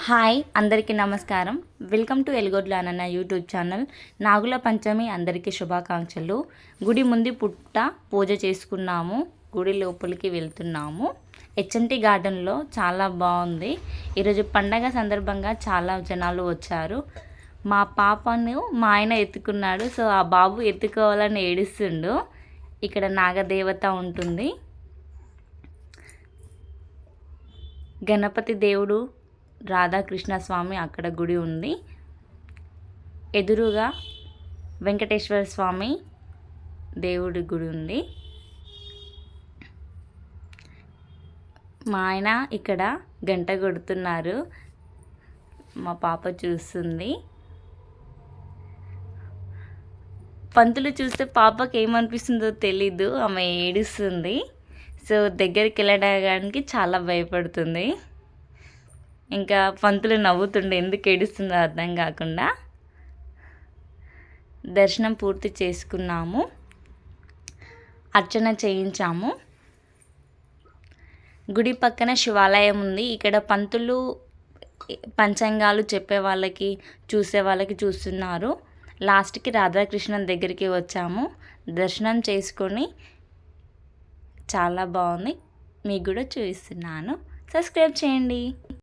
Hi అందరికీ నమస్కారం. Welcome to ఎల్గొడ్ల అన్న యూట్యూబ్ ఛానల్. నాగుల పంచమి అందరికీ శుభాకాంక్షలు. గుడి ముందు పుట్ట పూజ చేసుకున్నాము. గుడి లోపలికి వెళ్తున్నాము. హెచ్ఎంటి గార్డెన్లో చాలా బాగుంది. ఈరోజు పండగ సందర్భంగా చాలా జనాలు వచ్చారు. మా పాపను మా ఆయన ఎత్తుకున్నాడు. సో ఆ బాబు ఎత్తుకోవాలని ఏడుస్తుండు. ఇక్కడ నాగదేవత ఉంటుంది. గణపతి దేవుడు, రాధాకృష్ణ స్వామి అక్కడ గుడి ఉంది. ఎదురుగా వెంకటేశ్వర స్వామి దేవుడి గుడి ఉంది. మా ఆయన ఇక్కడ గంట కొడుతున్నారు. మా పాప చూస్తుంది. పంతులు చూస్తే పాపకి ఏమనిపిస్తుందో తెలీదు, ఆమె ఏడుస్తుంది. సో దగ్గరికి వెళ్ళడానికి చాలా భయపడుతుంది. ఇంకా పంతులు నవ్వుతుండే, ఎందుకు ఏడుస్తుందో అర్థం కాకుండా. దర్శనం పూర్తి చేసుకున్నాము, అర్చన చేయించాము. గుడి పక్కన శివాలయం ఉంది. ఇక్కడ పంతులు పంచాంగాలు చెప్పే వాళ్ళకి చూసే వాళ్ళకి చూస్తున్నారు. లాస్ట్కి రాధాకృష్ణన్ దగ్గరికి వచ్చాము. దర్శనం చేసుకొని చాలా బాగుంది. మీకు కూడా చూపిస్తున్నాను. సబ్స్క్రైబ్ చేయండి.